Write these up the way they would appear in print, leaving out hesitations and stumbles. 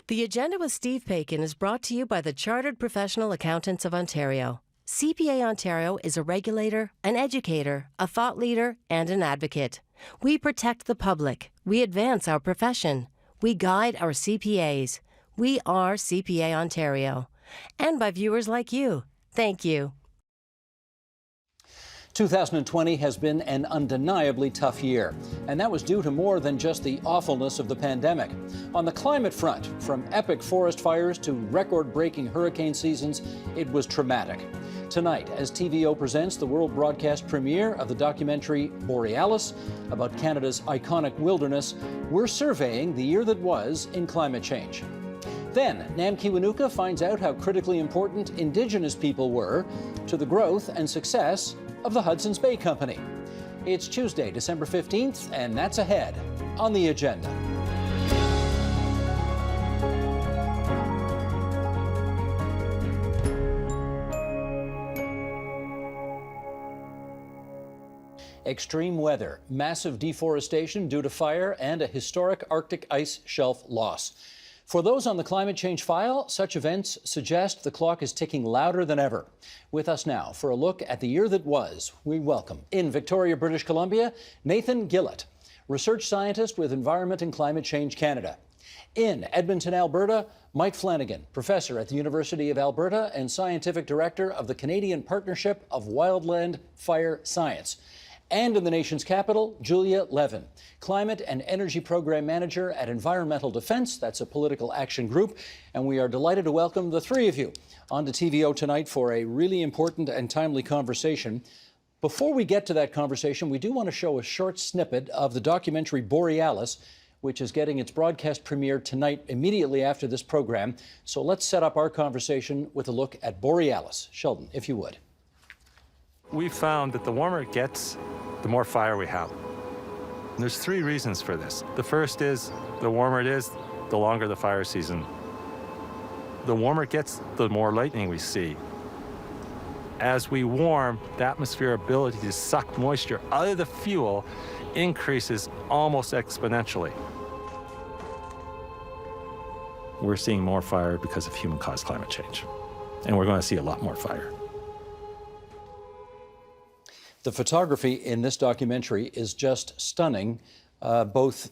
The Agenda with Steve Paikin is brought to you by the Chartered Professional Accountants of Ontario. CPA Ontario is a regulator, an educator, a thought leader, and an advocate. We protect the public. We advance our profession. We guide our CPAs. We are CPA Ontario. And by viewers like you. Thank you. 2020 has been an undeniably tough year, and that was due to more than just the awfulness of the pandemic. On the climate front, from epic forest fires to record-breaking hurricane seasons, it was traumatic. Tonight, as TVO presents the world broadcast premiere of the documentary Borealis about Canada's iconic wilderness, we're surveying the year that was in climate change. Then, Nam Kiwanuka finds out how critically important Indigenous people were to the growth and success of the Hudsons Bay Company. It's Tuesday, December 15th, and that's ahead on the agenda. Extreme weather, massive deforestation due to fire, and a historic Arctic ice shelf loss. For those on the climate change file, such events suggest the clock is ticking louder than ever. With us now for a look at the year that was, we welcome, in Victoria, British Columbia, Nathan Gillett, research scientist with Environment and Climate Change Canada. In Edmonton, Alberta, Mike Flanagan, professor at the University of Alberta and scientific director of the Canadian Partnership of Wildland Fire Science. And in the nation's capital, Julia Levin, Climate and Energy Program Manager at Environmental Defense. That's a political action group. And we are delighted to welcome the three of you onto TVO tonight for a really important and timely conversation. Before we get to that conversation, we do want to show a short snippet of the documentary Borealis, which is getting its broadcast premiere tonight immediately after this program. So let's set up our conversation with a look at Borealis. Sheldon, if you would. We found that the warmer it gets, the more fire we have. And there's three reasons for this. The first is, the warmer it is, the longer the fire season. The warmer it gets, the more lightning we see. As we warm, the atmosphere's ability to suck moisture out of the fuel increases almost exponentially. We're seeing more fire because of human-caused climate change. And we're going to see a lot more fire. The photography in this documentary is just stunning, both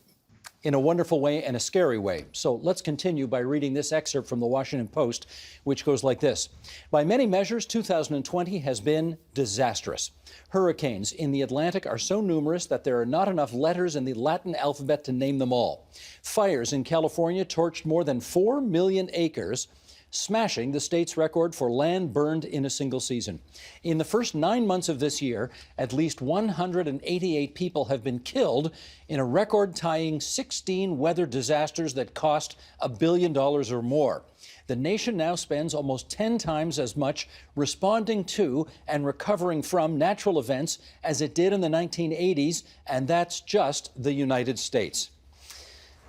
in a wonderful way and a scary way. So let's continue by reading this excerpt from the Washington Post, which goes like this. By many measures, 2020 has been disastrous. Hurricanes in the Atlantic are so numerous that there are not enough letters in the Latin alphabet to name them all. Fires in California torched more than 4 million acres, smashing the state's record for land burned in a single season. In the first 9 months of this year, at least 188 people have been killed in a record-tying 16 weather disasters that cost $1 billion or more. The nation now spends almost 10 times as much responding to and recovering from natural events as it did in the 1980s, and that's just the United States.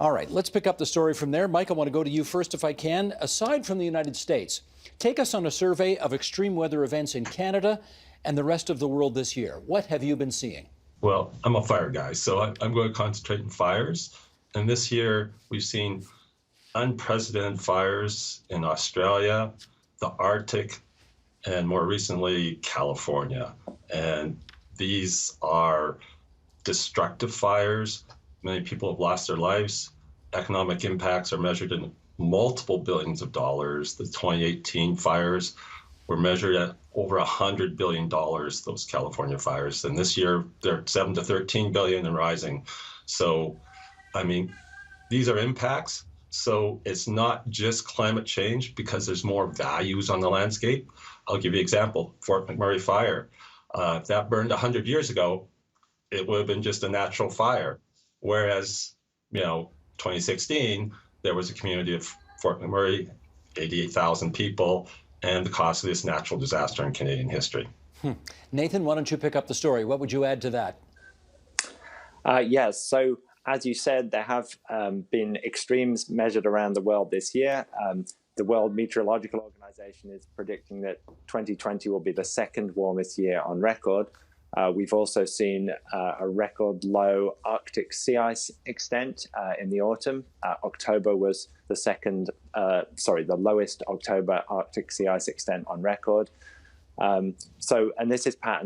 All right, let's pick up the story from there. Mike, I want to go to you first if I can. Aside from the United States, take us on a survey of extreme weather events in Canada and the rest of the world this year. What have you been seeing? Well, I'm a fire guy, so I'm going to concentrate on fires. And this year, we've seen unprecedented fires in Australia, the Arctic, and more recently, California. And these are destructive fires. Many people have lost their lives. Economic impacts are measured in multiple billions of dollars. The 2018 fires were measured at over $100 billion, those California fires. And this year, they're 7 to 13 billion and rising. So, I mean, these are impacts. So it's not just climate change because there's more values on the landscape. I'll give you an example. Fort McMurray fire. If that burned 100 years ago, it would have been just a natural fire. Whereas, 2016, there was a community of Fort McMurray, 88,000 people, and the cost of this natural disaster in Canadian history. Nathan, why don't you pick up the story? What would you add to that? Yes, so as you said, there have been extremes measured around the world this year. The World Meteorological Organization is predicting that 2020 will be the second warmest year on record. We've also seen a record low Arctic sea ice extent in the autumn. October was the lowest October Arctic sea ice extent on record. And this is part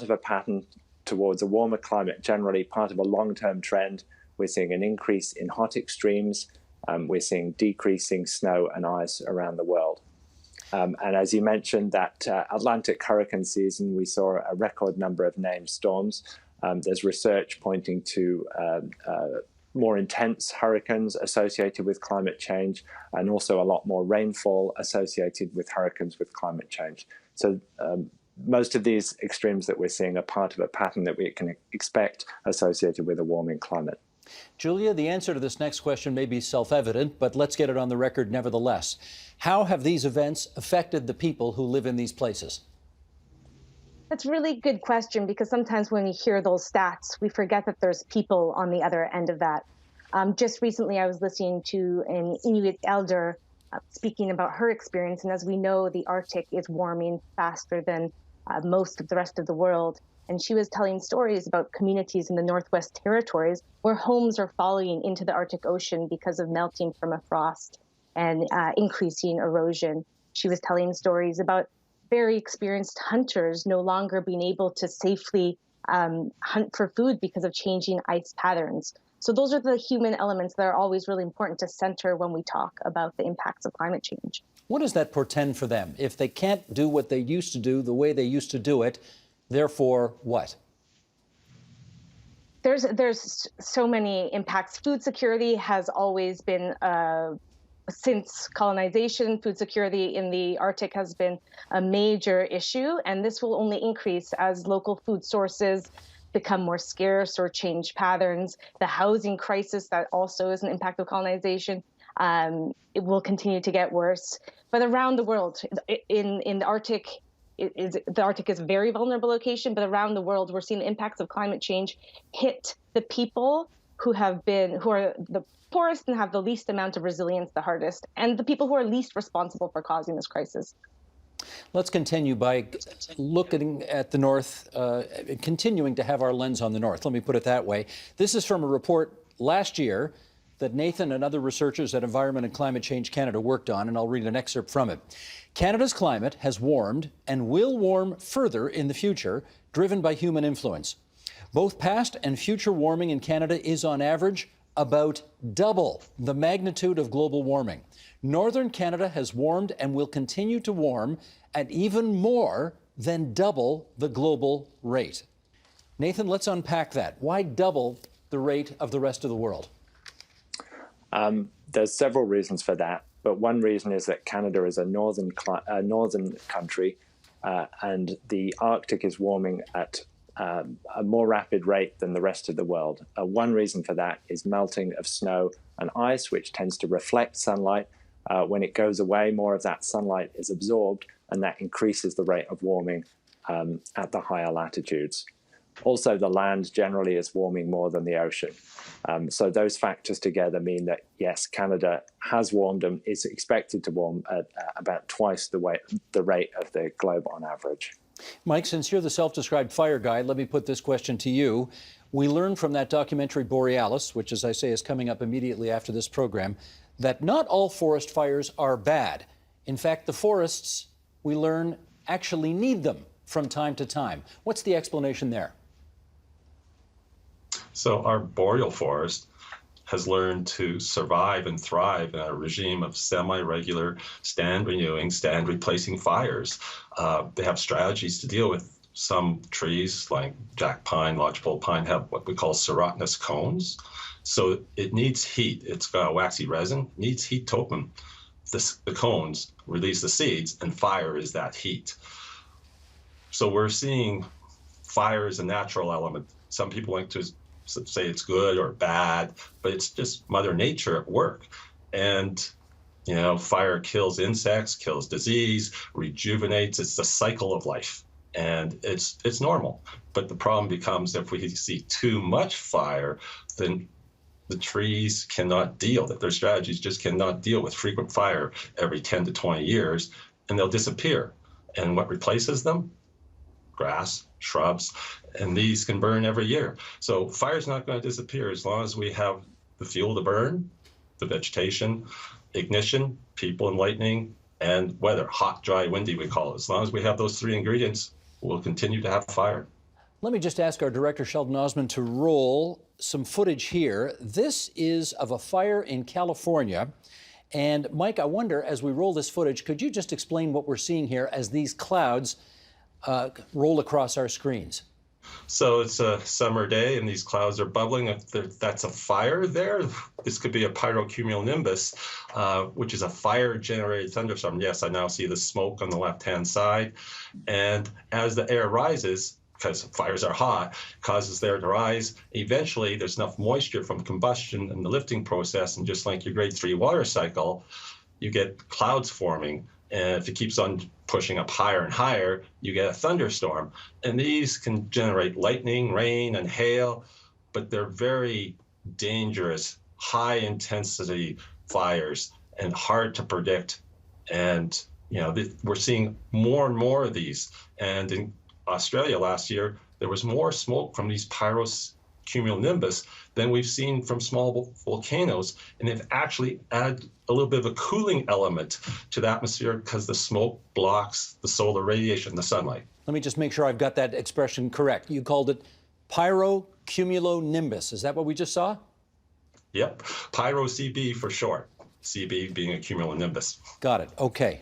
of a pattern towards a warmer climate, generally part of a long-term trend. We're seeing an increase in hot extremes. We're seeing decreasing snow and ice around the world. And as you mentioned, that Atlantic hurricane season, we saw a record number of named storms. There's research pointing to more intense hurricanes associated with climate change, and also a lot more rainfall associated with hurricanes with climate change. So most of these extremes that we're seeing are part of a pattern that we can expect associated with a warming climate. Julia, the answer to this next question may be self-evident, but let's get it on the record nevertheless. How have these events affected the people who live in these places? That's a really good question, because sometimes when we hear those stats, we forget that there's people on the other end of that. Just recently, I was listening to an Inuit elder speaking about her experience. And as we know, the Arctic is warming faster than most of the rest of the world. And she was telling stories about communities in the Northwest Territories where homes are falling into the Arctic Ocean because of melting from a frost and increasing erosion. She was telling stories about very experienced hunters no longer being able to safely hunt for food because of changing ice patterns. So those are the human elements that are always really important to center when we talk about the impacts of climate change. What does that portend for them? If they can't do what they used to do the way they used to do it, therefore what? There's so many impacts. Food security has always been, since colonization, food security in the Arctic has been a major issue, and this will only increase as local food sources become more scarce or change patterns. The housing crisis, that also is an impact of colonization, it will continue to get worse. But around the world, in the Arctic, the Arctic is a very vulnerable location, but around the world, we're seeing the impacts of climate change hit the people who are the poorest and have the least amount of resilience the hardest, and the people who are least responsible for causing this crisis. Let's continue by looking at the North, continuing to have our lens on the North. Let me put it that way. This is from a report last year that Nathan and other researchers at Environment and Climate Change Canada worked on, and I'll read an excerpt from it. Canada's climate has warmed and will warm further in the future, driven by human influence. Both past and future warming in Canada is, on average, about double the magnitude of global warming. Northern Canada has warmed and will continue to warm at even more than double the global rate. Nathan, let's unpack that. Why double the rate of the rest of the world? There's several reasons for that, but one reason is that Canada is a northern country, and the Arctic is warming at a more rapid rate than the rest of the world. One reason for that is melting of snow and ice, which tends to reflect sunlight. When it goes away, more of that sunlight is absorbed, and that increases the rate of warming at the higher latitudes. Also, the land generally is warming more than the ocean. So those factors together mean that, yes, Canada has warmed and is expected to warm at about twice the rate of the globe on average. Mike, since you're the self-described fire guy, let me put this question to you. We learned from that documentary Borealis, which, as I say, is coming up immediately after this program, that not all forest fires are bad. In fact, the forests, we learn, actually need them from time to time. What's the explanation there? So our boreal forest has learned to survive and thrive in a regime of semi-regular, stand-renewing, stand-replacing fires. They have strategies to deal with some trees, like jack pine, lodgepole pine, have what we call serotinous cones. So it needs heat. It's got a waxy resin, needs heat to open the cones, release the seeds, and fire is that heat. So we're seeing fire as a natural element. Some people like to say it's good or bad, but it's just Mother Nature at work. And, you know, fire kills insects, kills disease, rejuvenates. It's the cycle of life. And it's normal. But the problem becomes if we see too much fire, then the trees cannot deal, that their strategies just cannot deal with frequent fire every 10 to 20 years, and they'll disappear. And what replaces them? grass, shrubs, and these can burn every year. So fire's not going to disappear as long as we have the fuel to burn, the vegetation, ignition, people and lightning, and weather, hot, dry, windy, we call it. As long as we have those three ingredients, we'll continue to have fire. Let me just ask our director, Sheldon Osmond, to roll some footage here. This is of a fire in California. And Mike, I wonder, as we roll this footage, could you just explain what we're seeing here as these clouds roll across our screens? So it's a summer day and these clouds are bubbling. If that's a fire there, this could be a pyrocumulonimbus, which is a fire-generated thunderstorm. Yes, I now see the smoke on the left-hand side. And as the air rises, because fires are hot, causes the air to rise. Eventually, there's enough moisture from combustion and the lifting process, and just like your grade 3 water cycle, you get clouds forming. And if it keeps on pushing up higher and higher, you get a thunderstorm. And these can generate lightning, rain, and hail, but they're very dangerous, high-intensity fires and hard to predict. And, you know, we're seeing more and more of these. And in Australia last year, there was more smoke from these pyrocumulonimbus than we've seen from small volcanoes. And they've actually added a little bit of a cooling element to the atmosphere because the smoke blocks the solar radiation, the sunlight. Let me just make sure I've got that expression correct. You called it pyrocumulonimbus. Is that what we just saw? Yep, pyro-CB for short, CB being a cumulonimbus. Got it. Okay.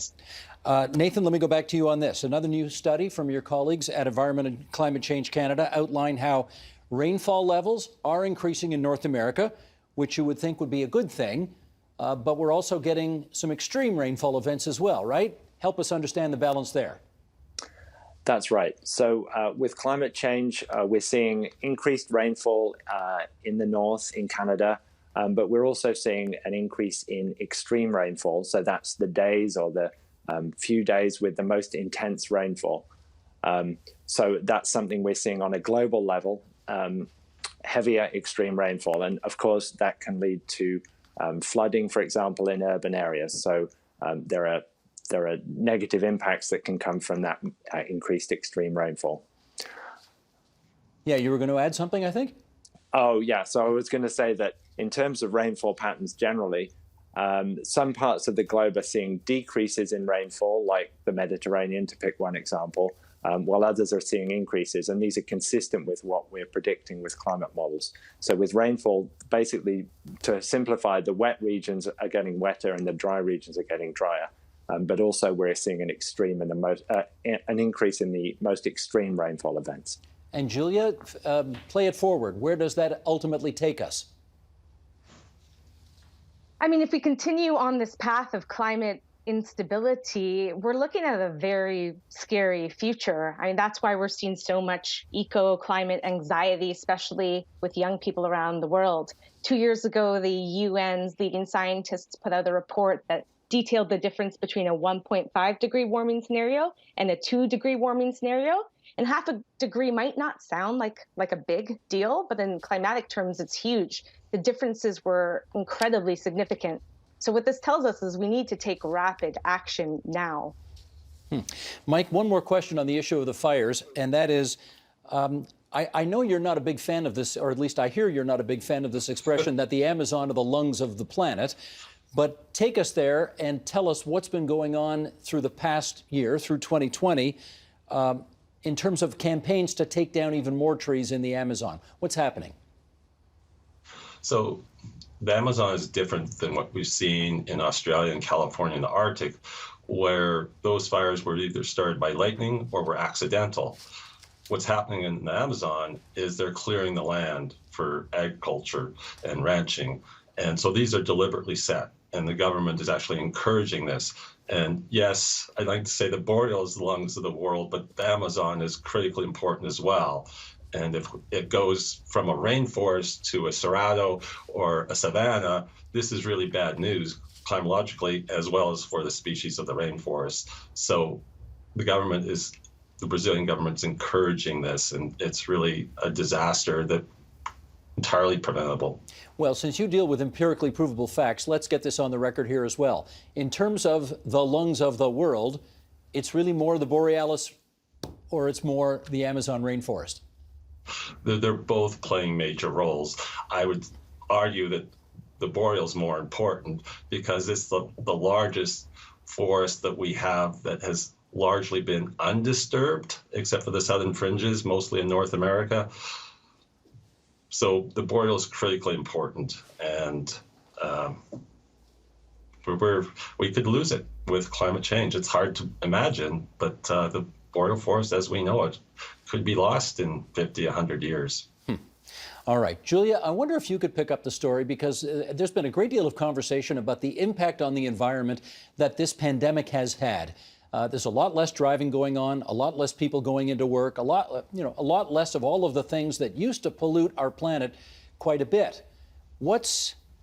Nathan, let me go back to you on this. Another new study from your colleagues at Environment and Climate Change Canada outlined how rainfall levels are increasing in North America, which you would think would be a good thing, but we're also getting some extreme rainfall events as well, right? Help us understand the balance there. That's right. So with climate change, we're seeing increased rainfall in the north in Canada, but we're also seeing an increase in extreme rainfall. So that's the days or the few days with the most intense rainfall. So that's something we're seeing on a global level, heavier extreme rainfall. And of course, that can lead to flooding, for example, in urban areas. So there are negative impacts that can come from that increased extreme rainfall. Yeah, you were going to add something, I think? Oh, yeah. So I was going to say that in terms of rainfall patterns generally, some parts of the globe are seeing decreases in rainfall, like the Mediterranean, to pick one example, while others are seeing increases. And these are consistent with what we're predicting with climate models. So with rainfall, basically, to simplify, the wet regions are getting wetter and the dry regions are getting drier. But also we're seeing an extreme and an increase in the most extreme rainfall events. And Julia, play it forward. Where does that ultimately take us? I mean, if we continue on this path of climate instability, we're looking at a very scary future. I mean, that's why we're seeing so much eco-climate anxiety, especially with young people around the world. 2 years ago, the UN's leading scientists put out a report that detailed the difference between a 1.5 degree warming scenario and a 2 degree warming scenario. And half a degree might not sound like a big deal, but in climatic terms, it's huge. The differences were incredibly significant. So what this tells us is we need to take rapid action now. Mike, one more question on the issue of the fires, and that is, I know you're not a big fan of this, or at least I hear you're not a big fan of this expression that the Amazon are the lungs of the planet. But take us there and tell us what's been going on through the past year, through 2020, in terms of campaigns to take down even more trees in the Amazon. What's happening? So the Amazon is different than what we've seen in Australia and California and the Arctic, where those fires were either started by lightning or were accidental. What's happening in the Amazon is they're clearing the land for agriculture and ranching. And so these are deliberately set, and the government is actually encouraging this. And yes, I'd like to say the borealis is the lungs of the world, but the Amazon is critically important as well. And if it goes from a rainforest to a cerrado or a savanna, this is really bad news climatologically as well as for the species of the rainforest. So the Brazilian government's encouraging this, and it's really a disaster that entirely preventable. Well, since you deal with empirically provable facts, let's get this on the record here as well. In terms of the lungs of the world, it's really more the borealis or it's more the Amazon rainforest? They're both playing major roles. I would argue that the boreal is more important because it's the largest forest that we have that has largely been undisturbed, except for the southern fringes, mostly in North America. So the boreal is critically important, and we could lose it with climate change. It's hard to imagine, but the boreal forest as we know it could be lost in 50, 100 years. All right, Julia, I wonder if you could pick up the story, because there's been a great deal of conversation about the impact on the environment that this pandemic has had. There's a lot less driving going on, a lot less people going into work, a lot less of all of the things that used to pollute our planet quite a bit.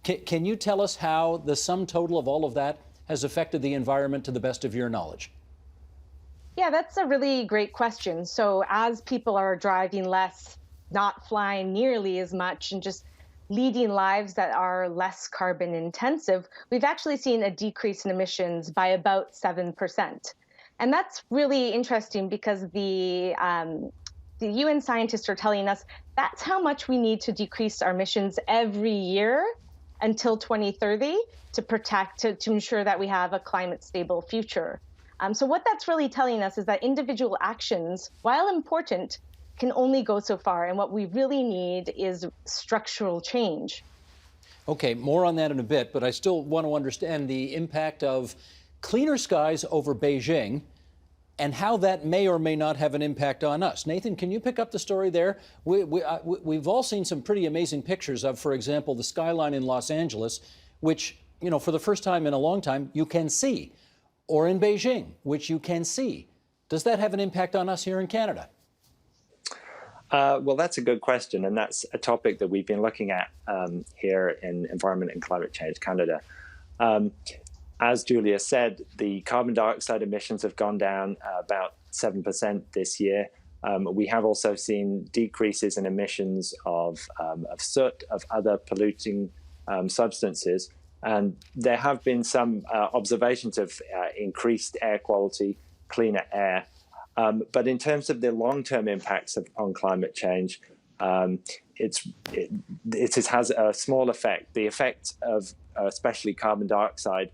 Can you tell us how the sum total of all of that has affected the environment to the best of your knowledge? Yeah, that's a really great question. So as people are driving less, not flying nearly as much, and just leading lives that are less carbon intensive, we've actually seen a decrease in emissions by about 7%. And that's really interesting because the UN scientists are telling us that's how much we need to decrease our emissions every year until 2030 to ensure that we have a climate stable future. So what that's really telling us is that individual actions, while important, can only go so far. And what we really need is structural change. Okay, more on that in a bit, but I still want to understand the impact of cleaner skies over Beijing and how that may or may not have an impact on us. Nathan, can you pick up the story there? We've all seen some pretty amazing pictures of, for example, the skyline in Los Angeles, which, for the first time in a long time, you can see, or in Beijing, which you can see. Does that have an impact on us here in Canada? Well, that's a good question, and that's a topic that we've been looking at here in Environment and Climate Change Canada. As Julia said, the carbon dioxide emissions have gone down about 7% this year. We have also seen decreases in emissions of soot, of other polluting substances, and there have been some observations of increased air quality, cleaner air. But in terms of the long-term impacts on climate change, it has a small effect. The effect of especially carbon dioxide,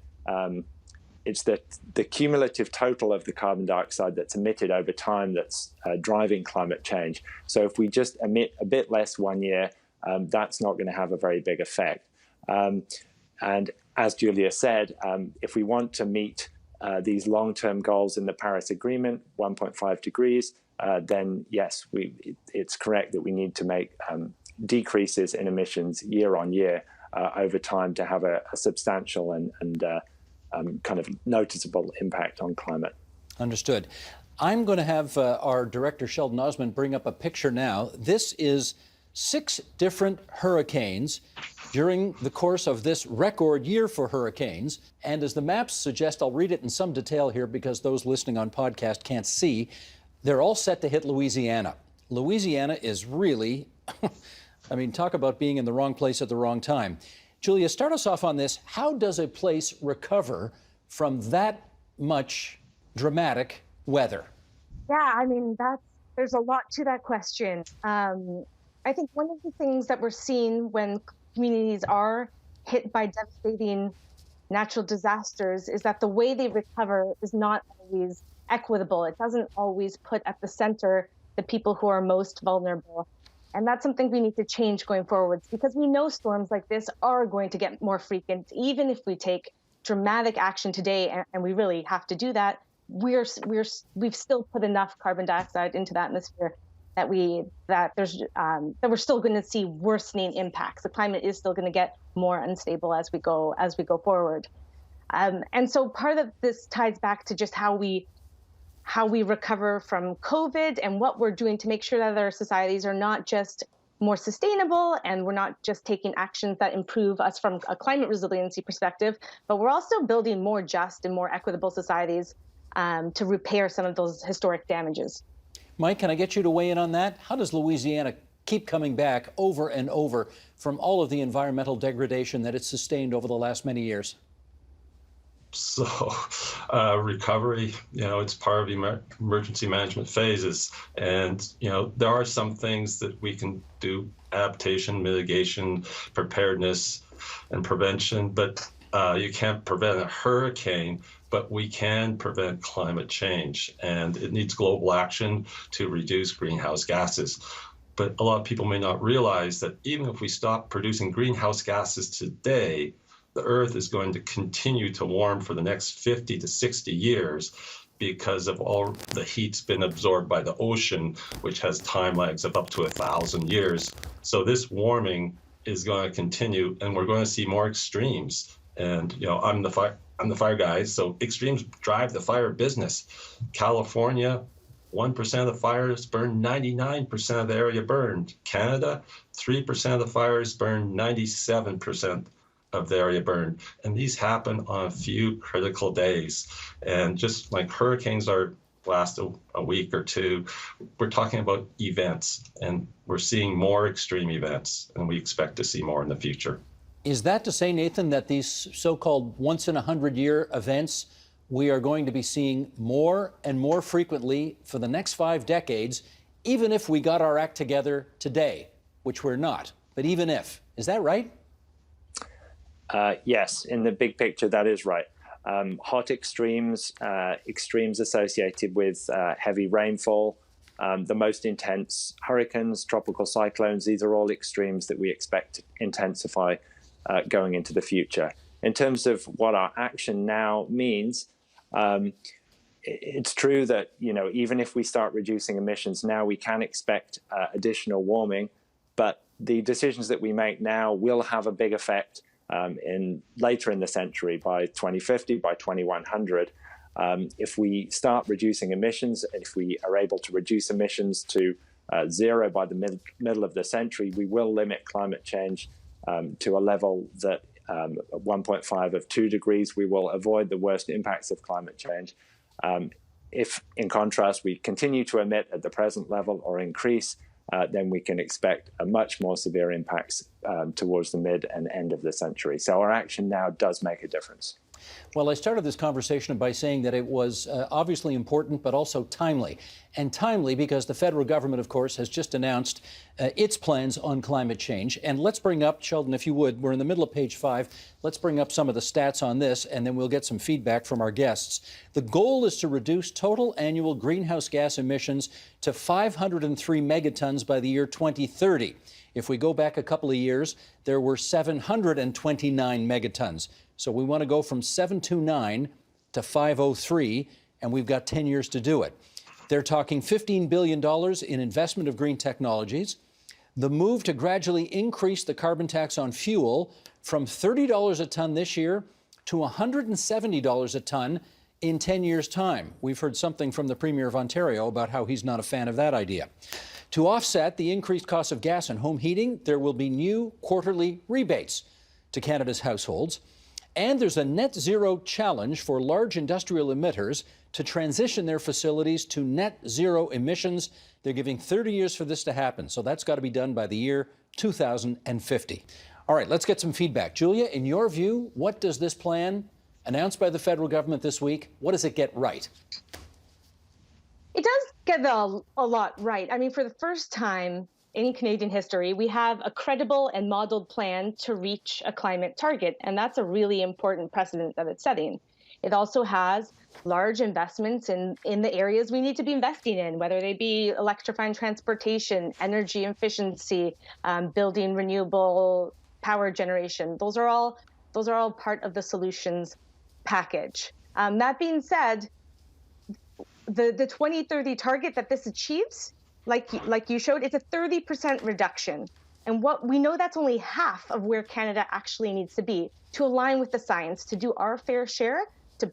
it's the cumulative total of the carbon dioxide that's emitted over time that's driving climate change. So if we just emit a bit less one year, that's not going to have a very big effect. And as Julia said, if we want to meet these long-term goals in the Paris Agreement, 1.5 degrees, then yes, it's correct that we need to make decreases in emissions year on year over time to have a substantial and kind of noticeable impact on climate. Understood. I'm going to have our director, Sheldon Osmond, bring up a picture now. This is 6 different hurricanes during the course of this record year for hurricanes. And as the maps suggest, I'll read it in some detail here because those listening on podcast can't see, they're all set to hit Louisiana. Louisiana is really, I mean, talk about being in the wrong place at the wrong time. Julia, start us off on this. How does a place recover from that much dramatic weather? Yeah, I mean, there's a lot to that question. I think one of the things that we're seeing when communities are hit by devastating natural disasters is that the way they recover is not always equitable. It doesn't always put at the center the people who are most vulnerable. And that's something we need to change going forwards, because we know storms like this are going to get more frequent. Even if we take dramatic action today, and we really have to do that, we've still put enough carbon dioxide into the atmosphere that we're still going to see worsening impacts. The climate is still going to get more unstable as we go forward. And so part of this ties back to just how we recover from COVID and what we're doing to make sure that our societies are not just more sustainable and we're not just taking actions that improve us from a climate resiliency perspective, but we're also building more just and more equitable societies to repair some of those historic damages. Mike, can I get you to weigh in on that? How does Louisiana keep coming back over and over from all of the environmental degradation that it's sustained over the last many years? So recovery, it's part of the emergency management phases. And, there are some things that we can do: adaptation, mitigation, preparedness, and prevention. But you can't prevent a hurricane, but we can prevent climate change. And it needs global action to reduce greenhouse gases. But a lot of people may not realize that even if we stop producing greenhouse gases today, the Earth is going to continue to warm for the next 50 to 60 years because of all the heat's been absorbed by the ocean, which has time lags of up to 1,000 years. So this warming is going to continue, and we're going to see more extremes. And I'm the fire guy, so extremes drive the fire business. California, 1% of the fires burned 99% of the area burned. Canada, 3% of the fires burned 97% of the area burned. And these happen on a few critical days. And just like hurricanes last a week or two, we're talking about events, and we're seeing more extreme events, and we expect to see more in the future. Is that to say, Nathan, that these so-called once-in-a-100-year events, we are going to be seeing more and more frequently for the next 5 decades, even if we got our act together today, which we're not, but even if? Is that right? Yes, in the big picture, that is right. Hot extremes, extremes associated with heavy rainfall, the most intense hurricanes, tropical cyclones, these are all extremes that we expect to intensify going into the future. In terms of what our action now means, it's true that, even if we start reducing emissions now, we can expect additional warming, but the decisions that we make now will have a big effect later in the century, by 2050, by 2100. If we start reducing emissions, and if we are able to reduce emissions to zero by the middle of the century, we will limit climate change to a level that 1.5 of 2 degrees, we will avoid the worst impacts of climate change. If, in contrast, we continue to emit at the present level or increase, then we can expect a much more severe impacts towards the mid and end of the century. So our action now does make a difference. Well, I started this conversation by saying that it was obviously important, but also timely. And timely because the federal government, of course, has just announced its plans on climate change. And let's bring up, Sheldon, if you would, we're in the middle of page 5. Let's bring up some of the stats on this, and then we'll get some feedback from our guests. The goal is to reduce total annual greenhouse gas emissions to 503 megatons by the year 2030. If we go back a couple of years, there were 729 megatons. So we want to go from 729 to 503, and we've got 10 years to do it. They're talking $15 billion in investment of green technologies, the move to gradually increase the carbon tax on fuel from $30 a ton this year to $170 a ton in 10 years' time. We've heard something from the Premier of Ontario about how he's not a fan of that idea. To offset the increased cost of gas and home heating, there will be new quarterly rebates to Canada's households. And there's a net zero challenge for large industrial emitters to transition their facilities to net zero emissions. They're giving 30 years for this to happen. So that's got to be done by the year 2050. All right, let's get some feedback. Julia, in your view, what does this plan announced by the federal government this week, what does it get right? It does get a lot right. I mean, for the first time in Canadian history, we have a credible and modeled plan to reach a climate target, and that's a really important precedent that it's setting. It also has large investments in the areas we need to be investing in, whether they be electrifying transportation, energy efficiency, building renewable power generation. Those are all part of the solutions package. That being said, the 2030 target that this achieves, like you showed, it's a 30% reduction. And what we know, that's only half of where Canada actually needs to be to align with the science, to do our fair share, to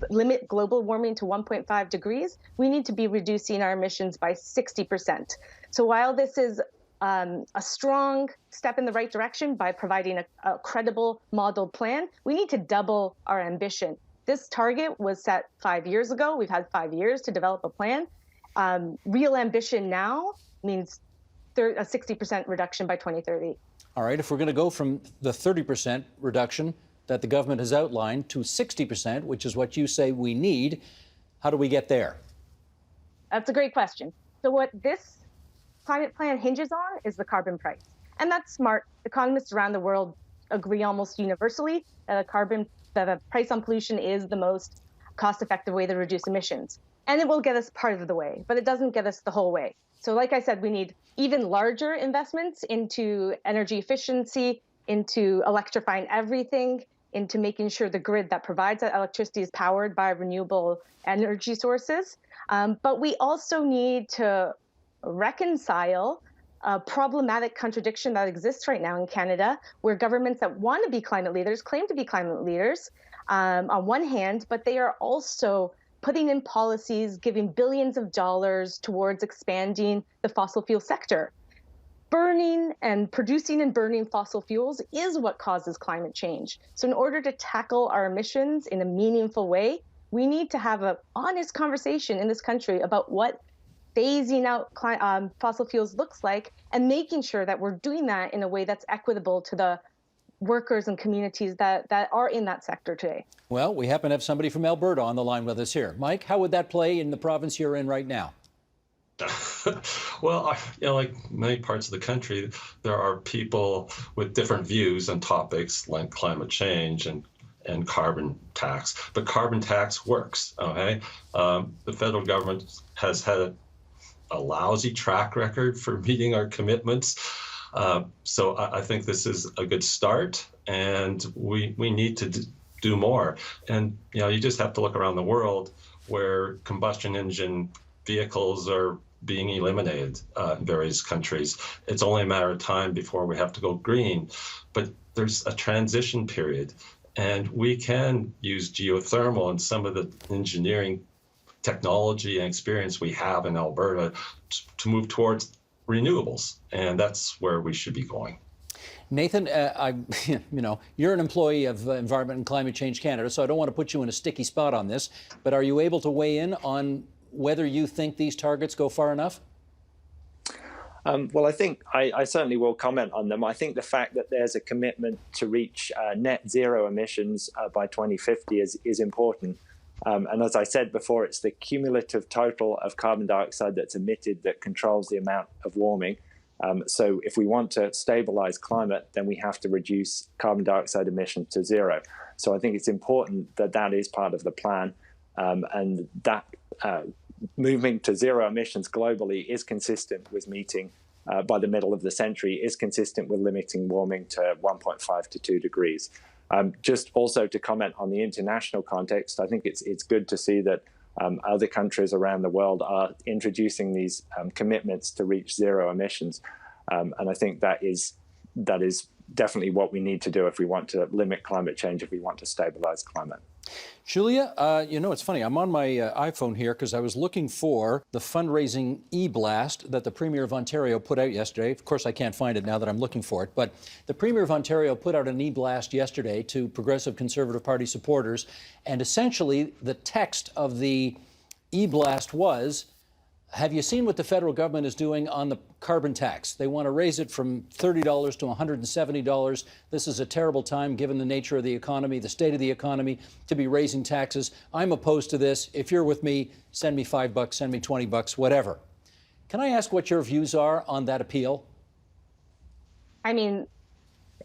limit global warming to 1.5 degrees. We need to be reducing our emissions by 60%. So while this is a strong step in the right direction by providing a credible modeled plan, we need to double our ambition. This target was set 5 years ago. We've had 5 years to develop a plan. Real ambition now means a 60% reduction by 2030. All right, if we're going to go from the 30% reduction that the government has outlined to 60%, which is what you say we need. How do we get there? That's a great question. So what this climate plan hinges on is the carbon price. And that's smart. Economists around the world agree almost universally that a price on pollution is the most cost-effective way to reduce emissions. And it will get us part of the way, but it doesn't get us the whole way. So like I said, we need even larger investments into energy efficiency, into electrifying everything, into making sure the grid that provides that electricity is powered by renewable energy sources. But we also need to reconcile a problematic contradiction that exists right now in Canada, where governments that want to be climate leaders claim to be climate leaders on one hand, but they are also putting in policies, giving billions of dollars towards expanding the fossil fuel sector. Producing and burning fossil fuels is what causes climate change. So in order to tackle our emissions in a meaningful way, we need to have an honest conversation in this country about what phasing out fossil fuels looks like, and making sure that we're doing that in a way that's equitable to the workers and communities that are in that sector today. Well, we happen to have somebody from Alberta on the line with us here. Mike, how would that play in the province you're in right now? Well, like many parts of the country, there are people with different views on topics like climate change and carbon tax. But carbon tax works, okay? The federal government has had a lousy track record for meeting our commitments. So I think this is a good start, and we need to do more. And, you just have to look around the world where combustion engine vehicles are being eliminated in various countries. It's only a matter of time before we have to go green, but there's a transition period, and we can use geothermal and some of the engineering technology and experience we have in Alberta to move towards renewables, and that's where we should be going. Nathan, you're an employee of Environment and Climate Change Canada, so I don't want to put you in a sticky spot on this, but are you able to weigh in on whether you think these targets go far enough? Well, I think I certainly will comment on them. I think the fact that there's a commitment to reach net zero emissions by 2050 is important. And as I said before, it's the cumulative total of carbon dioxide that's emitted that controls the amount of warming. So if we want to stabilize climate, then we have to reduce carbon dioxide emissions to zero. So I think it's important that that is part of the plan, and that moving to zero emissions globally is consistent with meeting by the middle of the century, is consistent with limiting warming to 1.5 to 2 degrees. Just also to comment on the international context, I think it's good to see that other countries around the world are introducing these commitments to reach zero emissions. And I think that is definitely what we need to do if we want to limit climate change, if we want to stabilize climate. Julia, it's funny. I'm on my iPhone here because I was looking for the fundraising e-blast that the Premier of Ontario put out yesterday. Of course, I can't find it now that I'm looking for it. But the Premier of Ontario put out an e-blast yesterday to Progressive Conservative Party supporters. And essentially, the text of the e-blast was, have you seen what the federal government is doing on the carbon tax? They want to raise it from $30 to $170. This is a terrible time, given the nature of the economy, the state of the economy, to be raising taxes. I'm opposed to this. If you're with me, send me $5, send me $20, whatever. Can I ask what your views are on that appeal? I mean,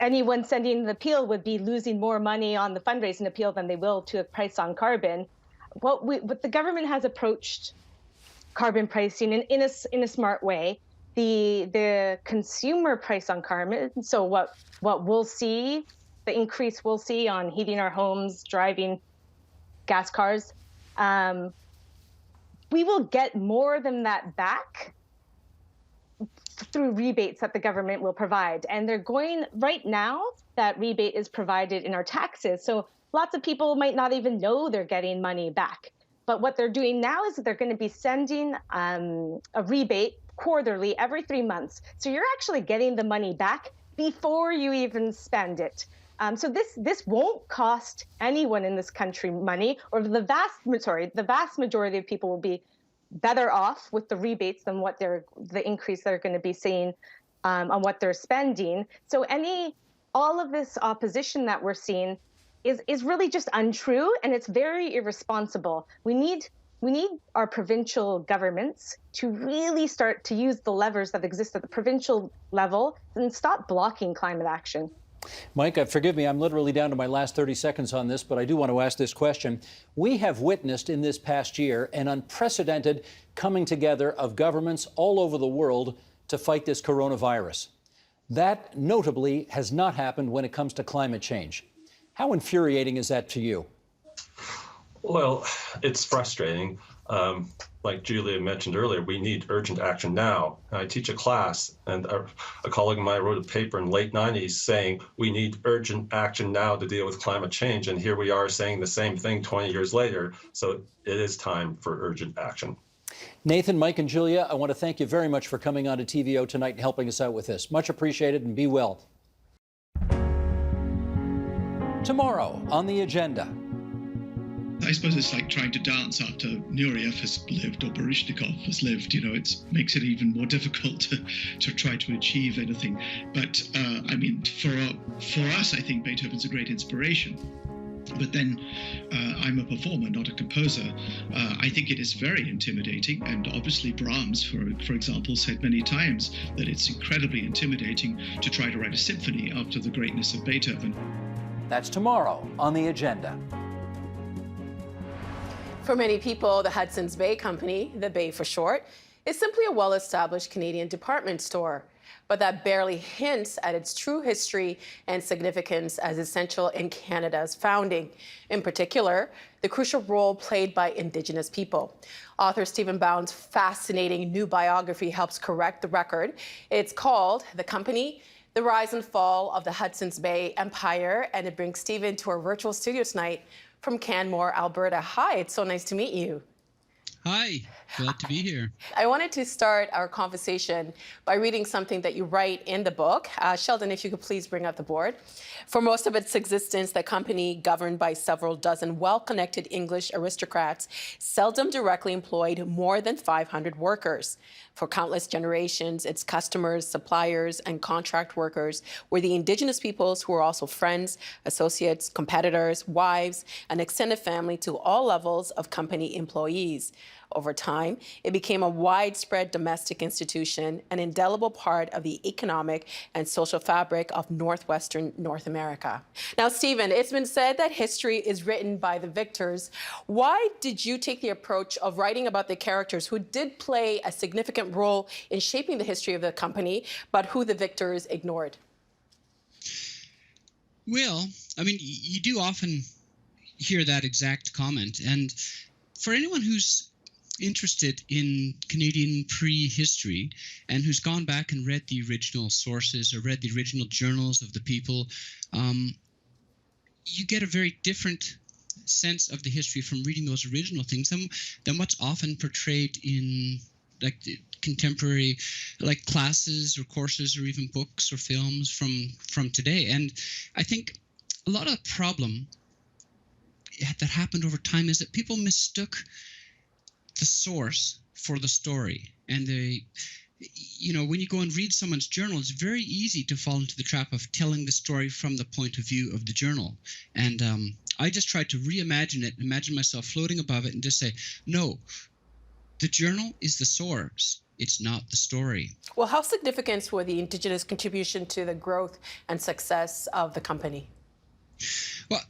anyone sending the appeal would be losing more money on the fundraising appeal than they will to a price on carbon. What the government has approached carbon pricing in a smart way. The consumer price on carbon, so what we'll see, the increase we'll see on heating our homes, driving gas cars, we will get more than that back through rebates that the government will provide. And they're going, right now, that rebate is provided in our taxes. So lots of people might not even know they're getting money back. But what they're doing now is that they're going to be sending a rebate quarterly every 3 months. So you're actually getting the money back before you even spend it. So this won't cost anyone in this country money, or the vast majority of people will be better off with the rebates than the increase they're going to be seeing on what they're spending. So all of this opposition that we're seeing is really just untrue, and it's very irresponsible. We need our provincial governments to really start to use the levers that exist at the provincial level and stop blocking climate action. Mike, forgive me, I'm literally down to my last 30 seconds on this, but I do want to ask this question. We have witnessed in this past year an unprecedented coming together of governments all over the world to fight this coronavirus. That notably has not happened when it comes to climate change. How infuriating is that to you? Well, it's frustrating. Like Julia mentioned earlier, we need urgent action now. I teach a class, and a colleague of mine wrote a paper in the late 90s saying we need urgent action now to deal with climate change. And here we are saying the same thing 20 years later. So it is time for urgent action. Nathan, Mike, and Julia, I want to thank you very much for coming on to TVO tonight and helping us out with this. Much appreciated, and be well. Tomorrow on the agenda. I suppose it's like trying to dance after Nureyev has lived or Baryshnikov has lived. You know, it makes it even more difficult to try to achieve anything. But I mean, for us, I think Beethoven's a great inspiration. But then I'm a performer, not a composer. I think it is very intimidating. And obviously Brahms, for example, said many times that it's incredibly intimidating to try to write a symphony after the greatness of Beethoven. That's tomorrow on the agenda. For many people, the Hudsons Bay Company, the Bay for short, is simply a well-established Canadian department store. But that barely hints at its true history and significance as essential in Canada's founding. In particular, the crucial role played by Indigenous people. Author Stephen Bown's fascinating new biography helps correct the record. It's called The Company, The Rise and Fall of the Hudsons Bay Empire, and it brings Stephen to our virtual studio tonight from Canmore, Alberta. Hi, it's so nice to meet you. Hi, glad to be here. I wanted to start our conversation by reading something that you write in the book. Sheldon, if you could please bring up the board. For most of its existence, the company, governed by several dozen well-connected English aristocrats, seldom directly employed more than 500 workers. For countless generations, its customers, suppliers, and contract workers were the Indigenous peoples who were also friends, associates, competitors, wives, and extended family to all levels of company employees. Over time, it became a widespread domestic institution, an indelible part of the economic and social fabric of northwestern North America. Now, Stephen, it's been said that history is written by the victors. Why did you take the approach of writing about the characters who did play a significant role in shaping the history of the company, but who the victors ignored? Well, I mean, you do often hear that exact comment. And for anyone who's interested in Canadian prehistory and who's gone back and read the original sources or read the original journals of the people, you get a very different sense of the history from reading those original things than what's often portrayed in like contemporary like classes or courses or even books or films from today. And I think a lot of the problem that happened over time is that people mistook the source for the story. And when you go and read someone's journal, it's very easy to fall into the trap of telling the story from the point of view of the journal. And I just tried to reimagine it, imagine myself floating above it and just say, no, the journal is the source. It's not the story. Well, how significant were the Indigenous contribution to the growth and success of the company? Well,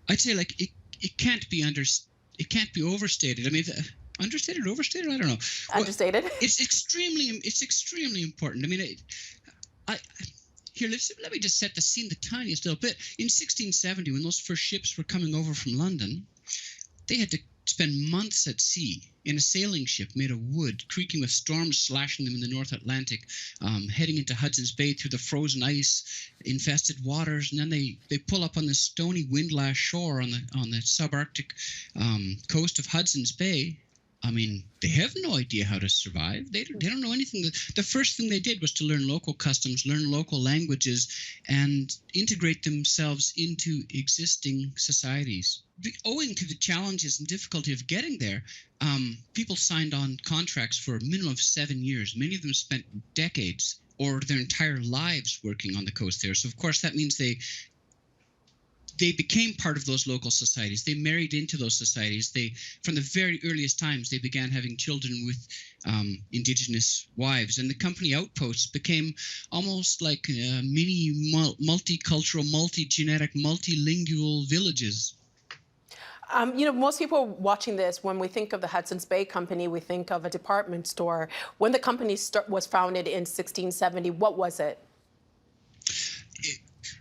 I'd say like it can't be overstated. I mean, understated, overstated? I don't know. Understated. Well, it's extremely important. I mean, let me just set the scene the tiniest little bit. In 1670, when those first ships were coming over from London, they had to spend months at sea in a sailing ship made of wood, creaking with storms slashing them in the North Atlantic, heading into Hudsons Bay through the frozen ice-infested waters, and then they pull up on the stony windlass shore on the subarctic coast of Hudsons Bay. I mean, they have no idea how to survive. They don't know anything. The first thing they did was to learn local customs, learn local languages, and integrate themselves into existing societies. Owing to the challenges and difficulty of getting there, people signed on contracts for a minimum of 7 years. Many of them spent decades or their entire lives working on the coast there. So, of course, that means they they became part of those local societies. They married into those societies. From the very earliest times, they began having children with Indigenous wives. And the company outposts became almost like mini multicultural, multi-genetic, multilingual villages. Most people watching this, when we think of the Hudsons Bay Company, we think of a department store. When the company was founded in 1670, what was it?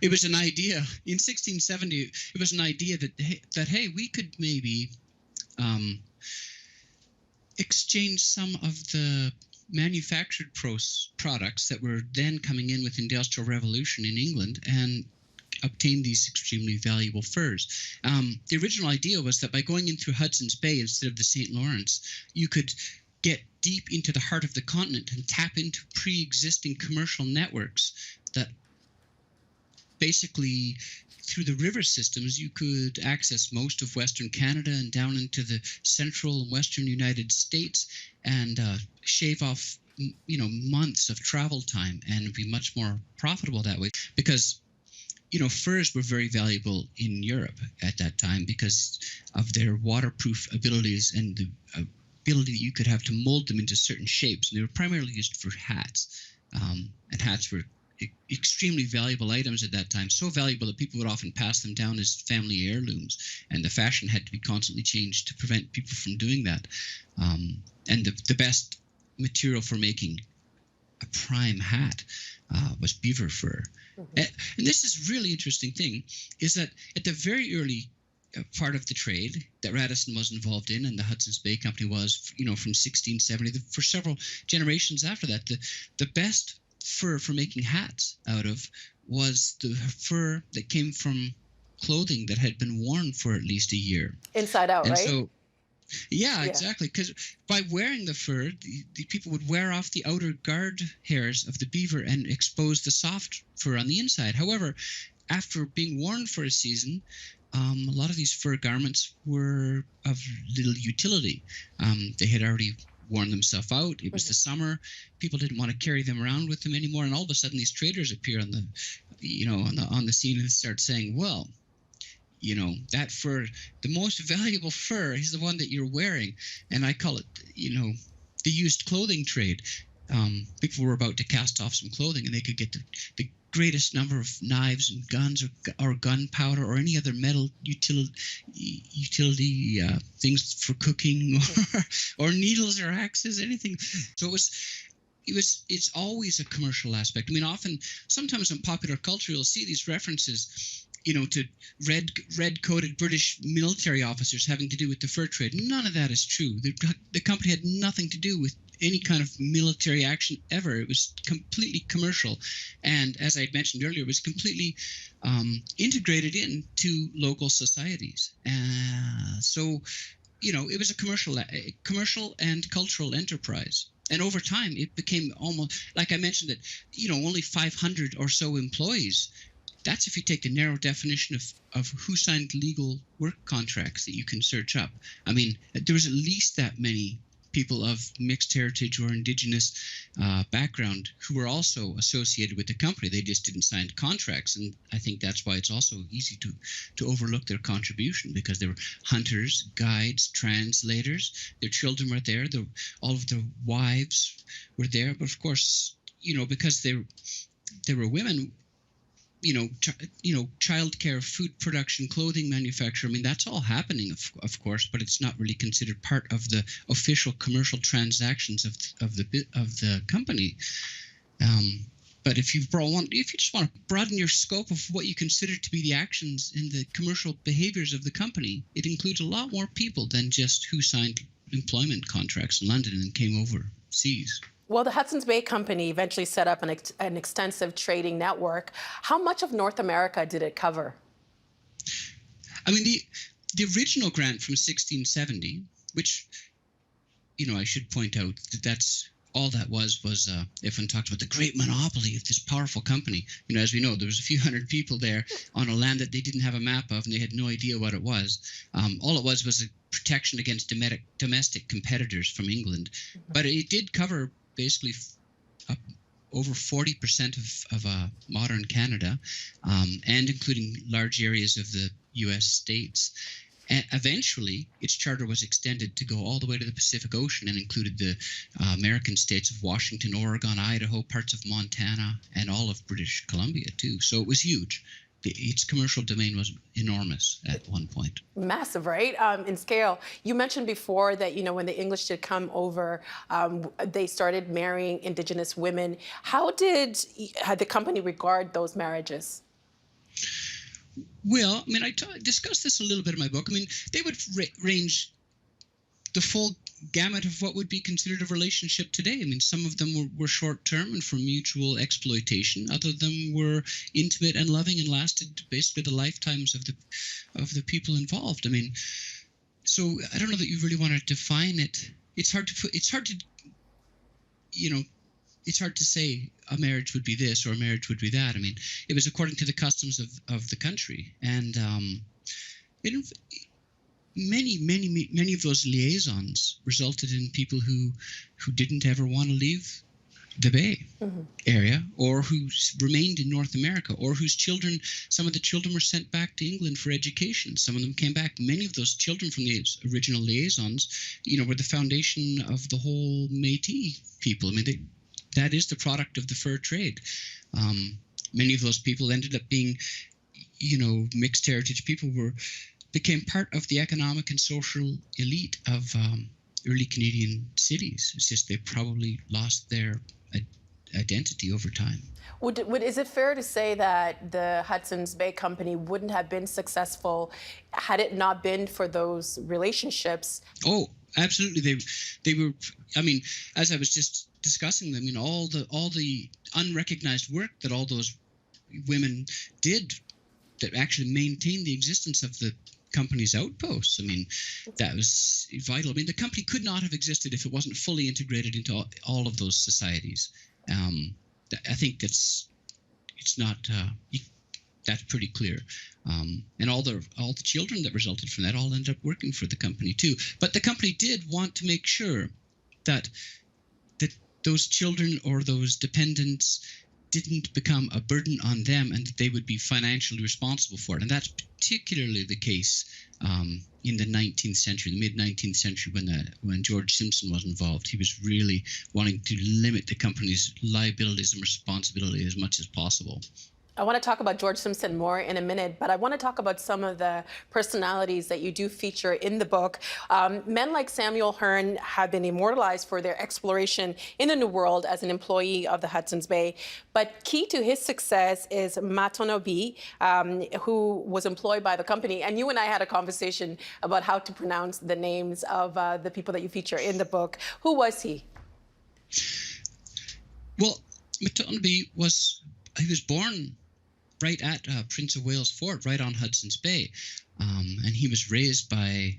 It was an idea. In 1670, it was an idea that hey, we could maybe exchange some of the manufactured products that were then coming in with Industrial Revolution in England and obtain these extremely valuable furs. The original idea was that by going in through Hudson's Bay instead of the St. Lawrence, you could get deep into the heart of the continent and tap into pre-existing commercial networks that basically through the river systems you could access most of Western Canada and down into the central and western United States and shave off months of travel time and be much more profitable that way, because furs were very valuable in Europe at that time because of their waterproof abilities and the ability that you could have to mold them into certain shapes. And they were primarily used for hats, and hats were extremely valuable items at that time, so valuable that people would often pass them down as family heirlooms, and the fashion had to be constantly changed to prevent people from doing that. And the best material for making a prime hat was beaver fur. Mm-hmm. And this is really interesting thing, is that at the very early part of the trade that Radisson was involved in, and the Hudsons Bay Company was, from 1670 for several generations after that, the best fur for making hats out of was the fur that came from clothing that had been worn for at least a year. Inside out, right? So, yeah, exactly. Because by wearing the fur, the people would wear off the outer guard hairs of the beaver and expose the soft fur on the inside. However, after being worn for a season, a lot of these fur garments were of little utility. They had already worn themselves out. It was the summer. People didn't want to carry them around with them anymore. And all of a sudden, these traders appear on the scene and start saying, well, that fur, the most valuable fur is the one that you're wearing. And I call it, the used clothing trade. People were about to cast off some clothing and they could get the greatest number of knives and guns or gunpowder or any other metal utility things for cooking or needles or axes, anything. So it's always a commercial aspect. I mean, sometimes in popular culture, you'll see these references, to red-coated British military officers having to do with the fur trade. None of that is true. The company had nothing to do with any kind of military action ever. It was completely commercial. And as I had mentioned earlier, it was completely integrated into local societies. So, it was a commercial and cultural enterprise. And over time, it became almost, like I mentioned, that, only 500 or so employees. That's if you take the narrow definition of who signed legal work contracts that you can search up. I mean, there was at least that many people of mixed heritage or Indigenous background who were also associated with the company. They just didn't sign contracts. And I think that's why it's also easy to overlook their contribution, because they were hunters, guides, translators. Their children were there. All of their wives were there. But of course, because they were women, childcare, food production, clothing manufacture. I mean, that's all happening, of course, but it's not really considered part of the official commercial transactions of the company. But if you just want to broaden your scope of what you consider to be the actions and the commercial behaviors of the company, it includes a lot more people than just who signed employment contracts in London and came overseas. Well, the Hudsons Bay Company eventually set up an extensive trading network. How much of North America did it cover? I mean, the original grant from 1670, which, I should point out that's all that was if one talks about the great monopoly of this powerful company. As we know, there was a few hundred people there on a land that they didn't have a map of, and they had no idea what it was. All it was a protection against domestic competitors from England. Mm-hmm. But it did cover basically over 40% of modern Canada, and including large areas of the U.S. states. And eventually, its charter was extended to go all the way to the Pacific Ocean and included the American states of Washington, Oregon, Idaho, parts of Montana, and all of British Columbia, too. So it was huge. Its commercial domain was enormous at one point. Massive, right? In scale. You mentioned before that, when the English did come over, they started marrying Indigenous women. How did the company regard those marriages? Well, I mean, I discussed this a little bit in my book. I mean, they would range the full gamut of what would be considered a relationship today. I mean, some of them were short-term and for mutual exploitation. Other of them were intimate and loving and lasted basically the lifetimes of the people involved. I mean, so I don't know that you really want to define it. It's hard to say a marriage would be this or a marriage would be that. I mean, it was according to the customs of the country. And many of those liaisons resulted in people who didn't ever want to leave the Bay area, or who remained in North America, or some of the children were sent back to England for education. Some of them came back. Many of those children from the original liaisons, were the foundation of the whole Métis people. I mean, that is the product of the fur trade. Many of those people ended up being, mixed heritage people became part of the economic and social elite of early Canadian cities. It's just they probably lost their identity over time. Is it fair to say that the Hudsons Bay Company wouldn't have been successful had it not been for those relationships? Oh, absolutely. They were. I mean, as I was just discussing them, all the unrecognized work that all those women did that actually maintained the existence of the company's outposts. I mean, that was vital. I mean, the company could not have existed if it wasn't fully integrated into all of those societies. I think that's pretty clear. And all the children that resulted from that all ended up working for the company too. But the company did want to make sure that those children or those dependents didn't become a burden on them, and that they would be financially responsible for it. And that's particularly the case in the 19th century, the mid-19th century, when George Simpson was involved. He was really wanting to limit the company's liabilities and responsibility as much as possible. I want to talk about George Simpson more in a minute, but I want to talk about some of the personalities that you do feature in the book. Men like Samuel Hearne have been immortalized for their exploration in the New World as an employee of the Hudson's Bay. But key to his success is Matonabi, who was employed by the company. And you and I had a conversation about how to pronounce the names of the people that you feature in the book. Who was he? Well, Matonabi was born right at Prince of Wales Fort, right on Hudson's Bay. And he was raised by,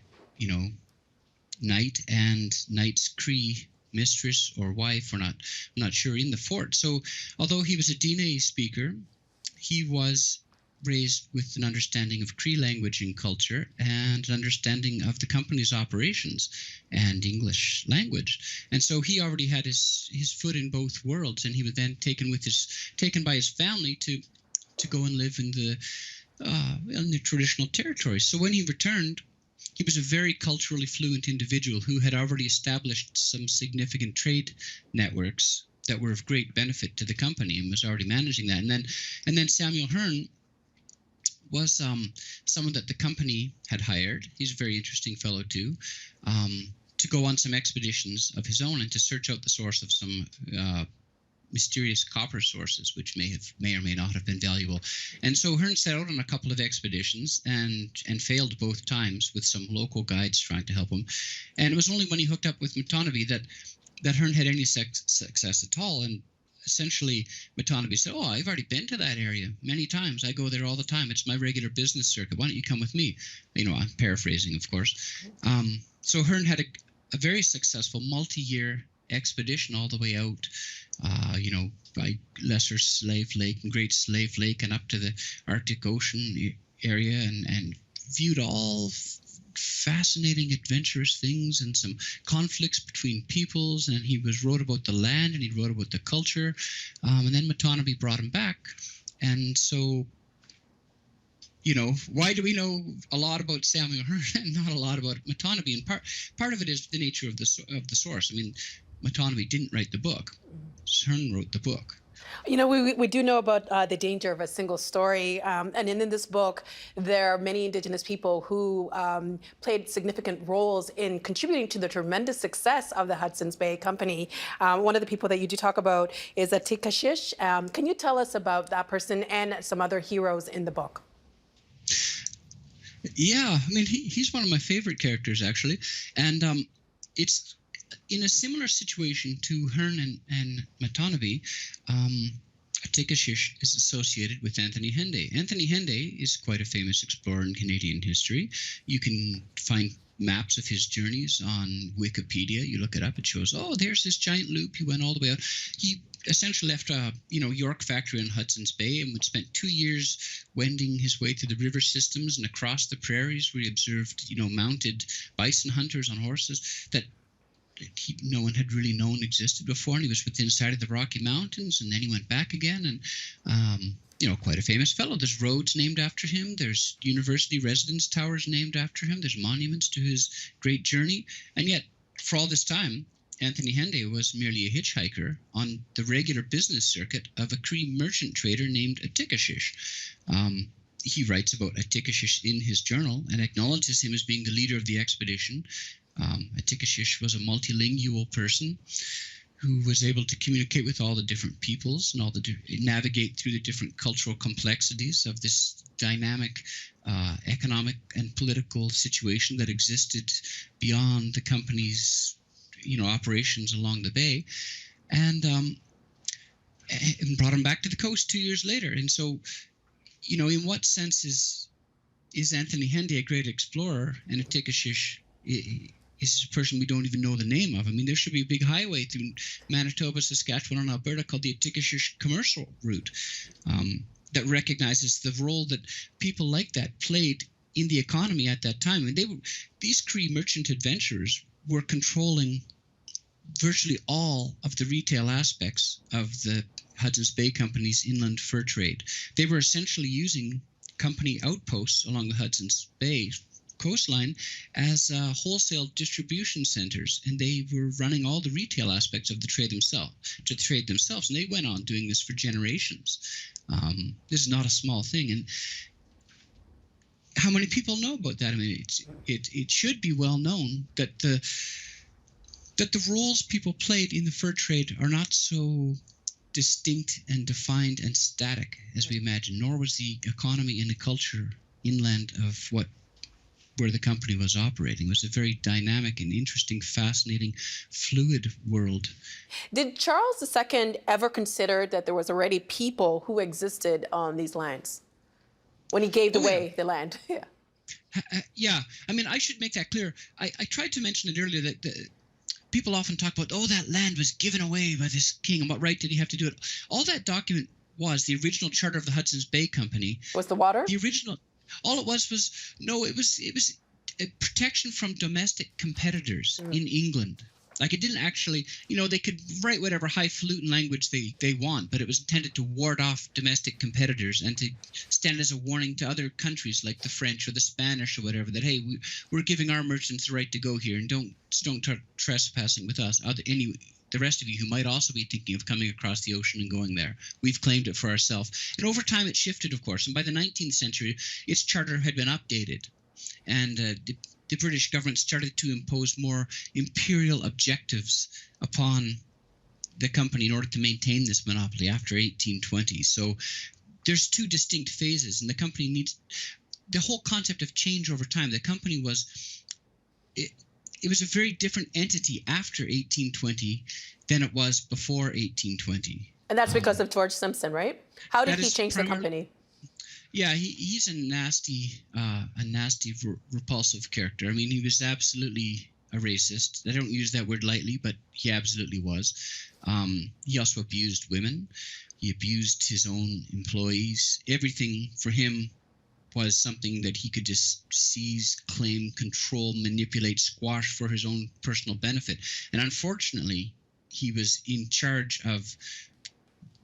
Knight and Knight's Cree mistress or wife, I'm not sure, in the fort. So although he was a Diné speaker, he was raised with an understanding of Cree language and culture and an understanding of the company's operations and English language. And so he already had his foot in both worlds, and he was then taken by his family to go and live in the traditional territories. So when he returned, he was a very culturally fluent individual who had already established some significant trade networks that were of great benefit to the company and was already managing that. And then Samuel Hearne was someone that the company had hired. He's a very interesting fellow too, to go on some expeditions of his own and to search out the source of some mysterious copper sources, which may or may not have been valuable. And so Hearne set out on a couple of expeditions and failed both times with some local guides trying to help him. And it was only when he hooked up with Matonabi that Hearne had any success at all. And essentially, Matonabi said, "Oh, I've already been to that area many times. I go there all the time. It's my regular business circuit. Why don't you come with me?" I'm paraphrasing, of course. So Hearne had a very successful multi-year expedition all the way out, by Lesser Slave Lake and Great Slave Lake and up to the Arctic Ocean area, and viewed all fascinating, adventurous things and some conflicts between peoples. And he wrote about the land, and he wrote about the culture. And then Matonabee brought him back. And so, why do we know a lot about Samuel Hearne and not a lot about Matonabee? And part of it is the nature of the source. I mean, Matonabee didn't write the book. Hearne wrote the book. We do know about the danger of a single story. And in this book, there are many Indigenous people who played significant roles in contributing to the tremendous success of the Hudsons Bay Company. One of the people that you do talk about is Atikashish. Can you tell us about that person and some other heroes in the book? Yeah, I mean, he's one of my favorite characters, actually. And it's in a similar situation to Hearne and Matonabee. Atikashish is associated with Anthony Henday. Anthony Henday is quite a famous explorer in Canadian history. You can find maps of his journeys on Wikipedia. You look it up, it shows, there's this giant loop. He went all the way out. He essentially left a York factory in Hudsons Bay and spent 2 years wending his way through the river systems and across the prairies, where he observed mounted bison hunters on horses that no one had really known existed before. And he was within sight of the Rocky Mountains, and then he went back again. And quite a famous fellow. There's roads named after him. There's university residence towers named after him. There's monuments to his great journey. And yet, for all this time, Anthony Henday was merely a hitchhiker on the regular business circuit of a Cree merchant trader named Atikashish. He writes about Atikashish in his journal and acknowledges him as being the leader of the expedition. Atikashish was a multilingual person who was able to communicate with all the different peoples and navigate through the different cultural complexities of this dynamic economic and political situation that existed beyond the company's operations along the bay, and brought him back to the coast 2 years later. And so, in what sense is Anthony Henday a great explorer, and Atikashish is a person we don't even know the name of? I mean, there should be a big highway through Manitoba, Saskatchewan, and Alberta called the Atikashish Commercial Route that recognizes the role that people like that played in the economy at that time. And these Cree merchant adventurers were controlling virtually all of the retail aspects of the Hudsons Bay Company's inland fur trade. They were essentially using company outposts along the Hudsons Bay coastline as wholesale distribution centers, and they were running all the retail aspects of the trade themselves. And they went on doing this for generations. This is not a small thing. And how many people know about that? I mean, it should be well known that the roles people played in the fur trade are not so distinct and defined and static as we imagine, nor was the economy and the culture inland of where the company was operating. It was a very dynamic and interesting, fascinating, fluid world. Did Charles II ever consider that there was already people who existed on these lands when he gave away the land? Yeah. Yeah. I mean, I should make that clear. I tried to mention it earlier that people often talk about, that land was given away by this king, and what right did he have to do it? All that document was the original charter of the Hudsons Bay Company. Was the water? The original. All it was a protection from domestic competitors in England. Like, it didn't actually, they could write whatever highfalutin language they want, but it was intended to ward off domestic competitors and to stand as a warning to other countries like the French or the Spanish or whatever, that, hey, we're giving our merchants the right to go here, and don't start trespassing with us. The rest of you who might also be thinking of coming across the ocean and going there, we've claimed it for ourselves. And over time it shifted, of course, and by the 19th century, its charter had been updated, and the British government started to impose more imperial objectives upon the company in order to maintain this monopoly after 1820. So there's two distinct phases, and the company needs the whole concept of change over time. The company was it was a very different entity after 1820 than it was before 1820. And that's because of George Simpson, right? How did he change the company? Yeah, he's a nasty, repulsive character. I mean, he was absolutely a racist. I don't use that word lightly, but he absolutely was. He also abused women. He abused his own employees. Everything for him was something that he could just seize, claim, control, manipulate, squash for his own personal benefit. And unfortunately, he was in charge of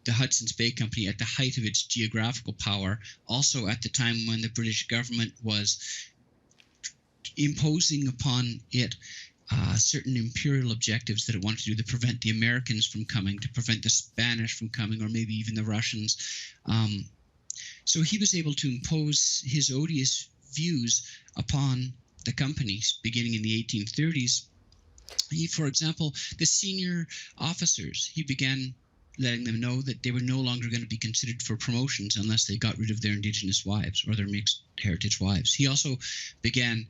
the Hudsons Bay Company at the height of its geographical power, also at the time when the British government was imposing upon it certain imperial objectives that it wanted to do to prevent the Americans from coming, to prevent the Spanish from coming, or maybe even the Russians. So he was able to impose his odious views upon the companies beginning in the 1830s. For example, the senior officers, he began letting them know that they were no longer going to be considered for promotions unless they got rid of their Indigenous wives or their mixed heritage wives. He also began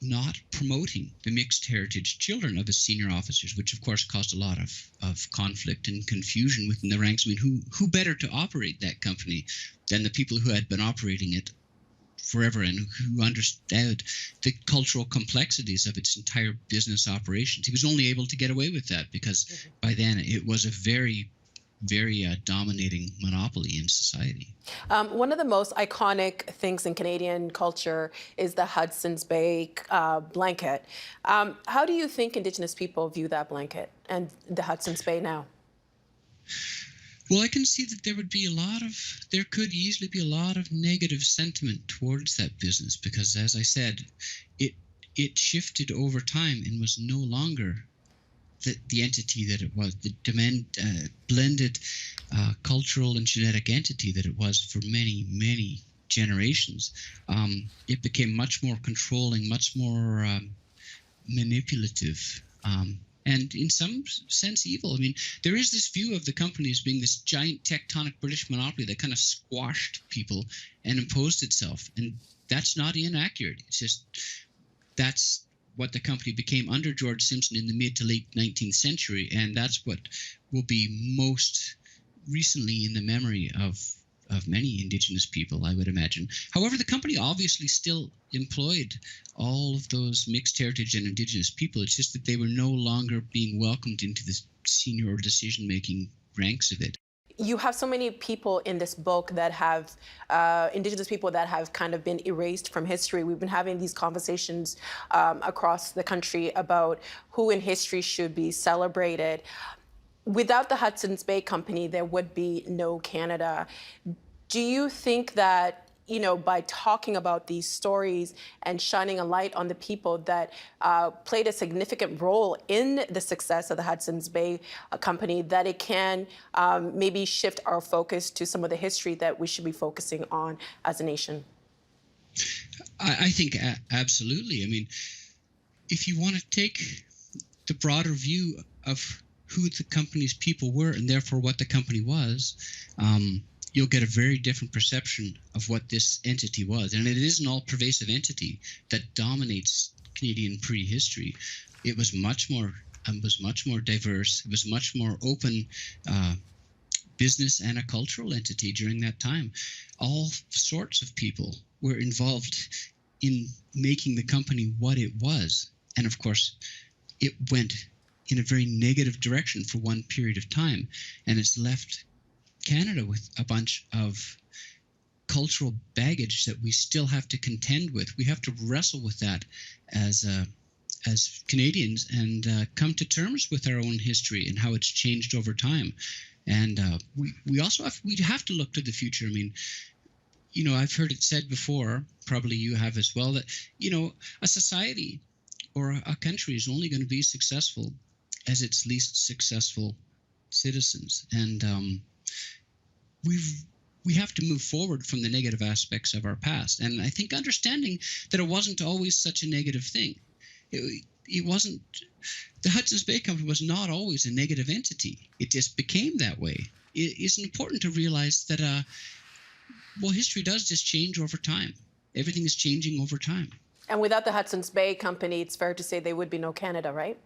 not promoting the mixed heritage children of his senior officers, which of course caused a lot of conflict and confusion within the ranks. I mean, who better to operate that company than the people who had been operating it forever and who understood the cultural complexities of its entire business operations. He was only able to get away with that because by then it was a very dominating monopoly in society. One of the most iconic things in Canadian culture is the Hudsons Bay blanket. How do you think Indigenous people view that blanket and the Hudsons Bay now? Well, I can see that there could easily be a lot of negative sentiment towards that business because, as I said, it shifted over time and was no longer the entity that it was, the blended cultural and genetic entity that it was for many, many generations. It became much more controlling, much more manipulative, and in some sense evil. I mean, there is this view of the company as being this giant tectonic British monopoly that kind of squashed people and imposed itself. And that's not inaccurate. It's just that's what the company became under George Simpson in the mid to late 19th century. And that's what will be most recently in the memory of many Indigenous people, I would imagine. However, the company obviously still employed all of those mixed heritage and Indigenous people. It's just that they were no longer being welcomed into the senior decision-making ranks of it. You have so many people in this book that have, Indigenous people that have kind of been erased from history. We've been having these conversations across the country about who in history should be celebrated. Without the Hudsons Bay Company, there would be no Canada. Do you think that, you know, by talking about these stories and shining a light on the people that played a significant role in the success of the Hudsons Bay Company, that it can maybe shift our focus to some of the history that we should be focusing on as a nation? I think absolutely. I mean, if you want to take the broader view of who the company's people were and therefore what the company was, you'll get a very different perception of what this entity was. And it is an all-pervasive entity that dominates Canadian prehistory. It was much more diverse. It was much more open business and a cultural entity during that time. All sorts of people were involved in making the company what it was. And of course, it went in a very negative direction for one period of time, and it's left Canada with a bunch of cultural baggage that we still have to contend with. We have to wrestle with that as Canadians and come to terms with our own history and how it's changed over time. And we also have to look to the future. I mean, you know, I've heard it said before, probably you have as well, that, you know, a society or a country is only going to be successful as its least successful citizens. And we have to move forward from the negative aspects of our past. And I think understanding that it wasn't always such a negative thing. It wasn't, the Hudsons Bay Company was not always a negative entity. It just became that way. It is important to realize that, well, history does just change over time. Everything is changing over time. And without the Hudsons Bay Company, it's fair to say there would be no Canada, right?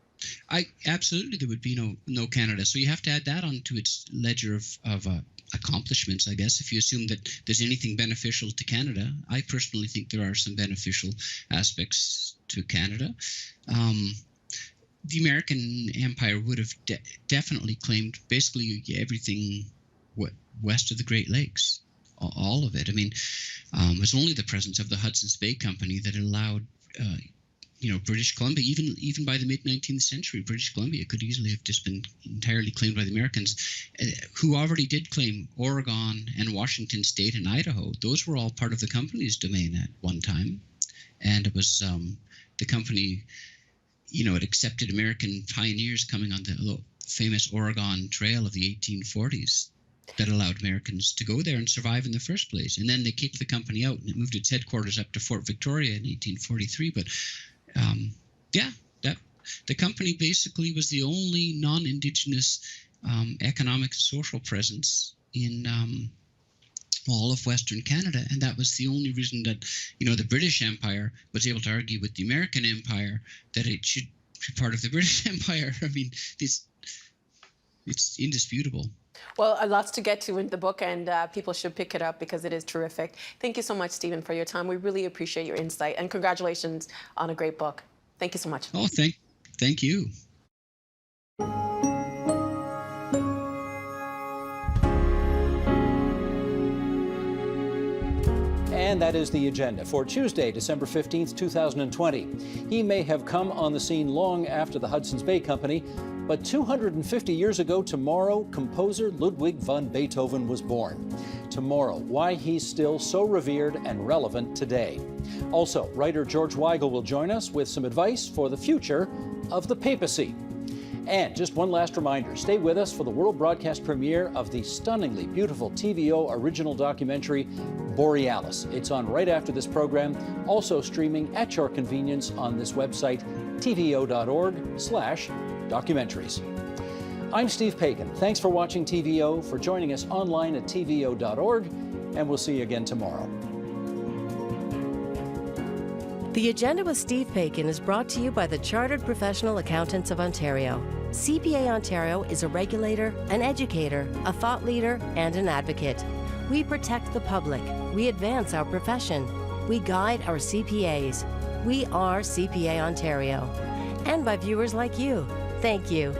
Absolutely, there would be no Canada. So you have to add that onto its ledger of accomplishments, I guess. If you assume that there's anything beneficial to Canada, I personally think there are some beneficial aspects to Canada. The American Empire would have definitely claimed basically everything west of the Great Lakes. all of it. I mean, it was only the presence of the Hudsons Bay Company that allowed, British Columbia, even by the mid-19th century, British Columbia could easily have just been entirely claimed by the Americans, who already did claim Oregon and Washington State and Idaho. Those were all part of the company's domain at one time. And it was the company, it accepted American pioneers coming on the famous Oregon Trail of the 1840s that allowed Americans to go there and survive in the first place. And then they kicked the company out and it moved its headquarters up to Fort Victoria in 1843. But the company basically was the only non-Indigenous economic and social presence in all of Western Canada. And that was the only reason that, the British Empire was able to argue with the American Empire that it should be part of the British Empire. I mean, it's indisputable. Well, lots to get to in the book, and people should pick it up because it is terrific. Thank you so much, Stephen, for your time. We really appreciate your insight, and congratulations on a great book. Thank you so much. Oh, thank you. And that is the agenda for Tuesday, December 15th, 2020. He may have come on the scene long after the Hudsons Bay Company, but 250 years ago tomorrow, composer Ludwig van Beethoven was born. Tomorrow, why he's still so revered and relevant today. Also, writer George Weigel will join us with some advice for the future of the papacy. And just one last reminder, stay with us for the world broadcast premiere of the stunningly beautiful TVO original documentary, Borealis. It's on right after this program, also streaming at your convenience on this website, tvo.org/documentaries. I'm Steve Pagan. Thanks for watching TVO, for joining us online at tvo.org, and we'll see you again tomorrow. The Agenda with Steve Pagan is brought to you by the Chartered Professional Accountants of Ontario. CPA Ontario is a regulator, an educator, a thought leader, and an advocate. We protect the public. We advance our profession. We guide our CPAs. We are CPA Ontario. And by viewers like you. Thank you.